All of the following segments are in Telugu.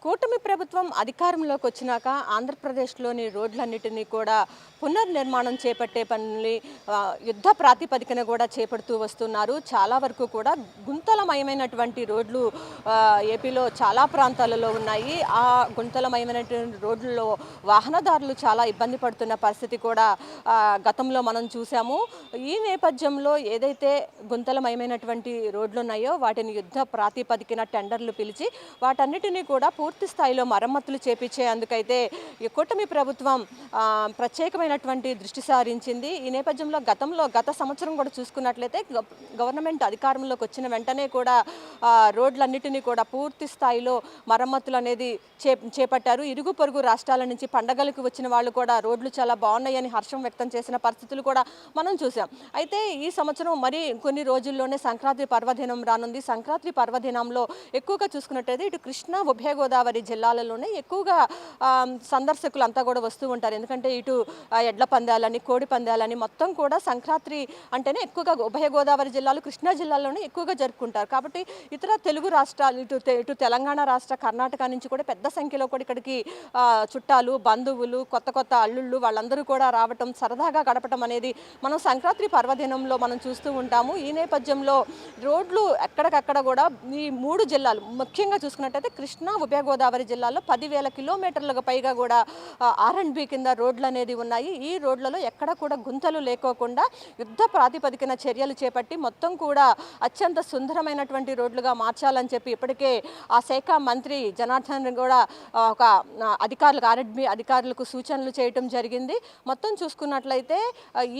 కూటమి ప్రభుత్వం అధికారంలోకి వచ్చినాక ఆంధ్రప్రదేశ్లోని రోడ్లన్నిటినీ కూడా పునర్నిర్మాణం చేపట్టే పనుల్ని యుద్ధ ప్రాతిపదికన కూడా చేపడుతూ వస్తున్నారు. చాలా వరకు కూడా గుంతలమయమైనటువంటి రోడ్లు ఏపీలో చాలా ప్రాంతాలలో ఉన్నాయి. ఆ గుంతలమయమైనటువంటి రోడ్లలో వాహనదారులు చాలా ఇబ్బంది పడుతున్న పరిస్థితి కూడా గతంలో మనం చూసాము. ఈ నేపథ్యంలో ఏదైతే గుంతలమయమైనటువంటి రోడ్లు ఉన్నాయో వాటిని యుద్ధ ప్రాతిపదికన టెండర్లు పిలిచి వాటన్నిటినీ కూడా పూర్తి స్థాయిలో మరమ్మతులు చేపించేందుకైతే ఈ కూటమి ప్రభుత్వం ప్రత్యేకమైనటువంటి దృష్టి సారించింది. ఈ నేపథ్యంలో గత సంవత్సరం కూడా చూసుకున్నట్లయితే గవర్నమెంట్ అధికారంలోకి వచ్చిన వెంటనే కూడా రోడ్లన్నిటినీ కూడా పూర్తి స్థాయిలో మరమ్మతులు అనేది చేపట్టారు. ఇరుగు పొరుగు రాష్ట్రాల నుంచి పండగలకు వచ్చిన వాళ్ళు కూడా రోడ్లు చాలా బాగున్నాయని హర్షం వ్యక్తం చేసిన పరిస్థితులు కూడా మనం చూసాం. అయితే ఈ సంవత్సరం మరి కొన్ని రోజుల్లోనే సంక్రాంతి పర్వదినం రానుంది. సంక్రాంతి పర్వదినంలో ఎక్కువగా చూసుకున్నట్టయితే ఇటు కృష్ణా ఉభయ గోదావరి జిల్లాలలోనే ఎక్కువగా సందర్శకులు అంతా కూడా వస్తూ ఉంటారు. ఎందుకంటే ఇటు ఎడ్ల పందాలని, కోడి పందాలని మొత్తం కూడా సంక్రాంతి అంటేనే ఎక్కువగా ఉభయ గోదావరి జిల్లాలు, కృష్ణా జిల్లాలోనే ఎక్కువగా జరుపుకుంటారు. కాబట్టి ఇతర తెలుగు రాష్ట్రాలు ఇటు తెలంగాణ రాష్ట్ర, కర్ణాటక నుంచి కూడా పెద్ద సంఖ్యలో కూడా ఇక్కడికి చుట్టాలు, బంధువులు, కొత్త అల్లుళ్ళు వాళ్ళందరూ కూడా రావటం, సరదాగా గడపటం అనేది మనం సంక్రాంతి పర్వదినంలో మనం చూస్తూ ఉంటాము. ఈ నేపథ్యంలో రోడ్లు ఎక్కడికక్కడ కూడా ఈ 3 జిల్లాలు ముఖ్యంగా చూసుకున్నట్టయితే కృష్ణా ఉభయ గోదావరి జిల్లాలో 10,000 కిలోమీటర్లకు పైగా కూడా R&B కింద రోడ్లు అనేది ఉన్నాయి. ఈ రోడ్లలో ఎక్కడ కూడా గుంతలు లేకోకుండా యుద్ధ ప్రాతిపదికన చర్యలు చేపట్టి మొత్తం కూడా అత్యంత సుందరమైనటువంటి రోడ్లుగా మార్చాలని చెప్పి ఇప్పటికే ఆ శాఖ మంత్రి జనార్దన్ కూడా ఒక R&B అధికారులకు సూచనలు చేయటం జరిగింది. మొత్తం చూసుకున్నట్లయితే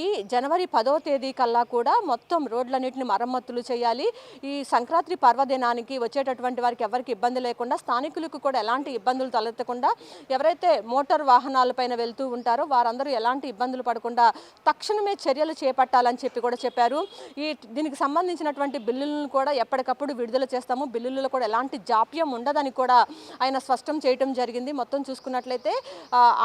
ఈ జనవరి 10వ తేదీ కల్లా కూడా మొత్తం రోడ్లన్నింటిని మరమ్మతులు చేయాలి. ఈ సంక్రాంతి పర్వదినానికి వచ్చేటటువంటి వారికి ఎవరికి ఇబ్బంది లేకుండా, స్థానికులకు కూడా ఎలాంటి ఇబ్బందులు తలెత్తకుండా, ఎవరైతే మోటార్ వాహనాలపైన వెళ్తూ ఉంటారో వారందరూ ఎలాంటి ఇబ్బందులు పడకుండా తక్షణమే చర్యలు చేపట్టాలని చెప్పి కూడా చెప్పారు. దీనికి సంబంధించినటువంటి బిల్లులను కూడా ఎప్పటికప్పుడు విడుదల చేస్తాము, బిల్లులలో కూడా ఎలాంటి జాప్యం ఉండదని కూడా ఆయన స్పష్టం చేయటం జరిగింది. మొత్తం చూసుకున్నట్లయితే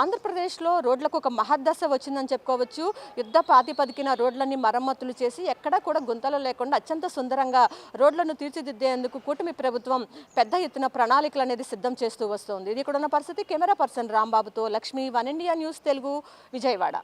ఆంధ్రప్రదేశ్లో రోడ్లకు ఒక మహద్దశ వచ్చిందని చెప్పుకోవచ్చు. యుద్ధ ప్రాతిపదికన రోడ్లన్నీ మరమ్మతులు చేసి ఎక్కడా కూడా గుంతలు లేకుండా అత్యంత సుందరంగా రోడ్లను తీర్చిదిద్దేందుకు కూటమి ప్రభుత్వం పెద్ద ఎత్తున ప్రణాళికలు అనేది సిద్ధం చేస్తూ వస్తోంది. ఇది ఇక్కడ ఉన్న పరిస్థితి. కెమెరా పర్సన్ రాంబాబుతో లక్ష్మి, 1 ఇండియా న్యూస్ తెలుగు, విజయవాడ.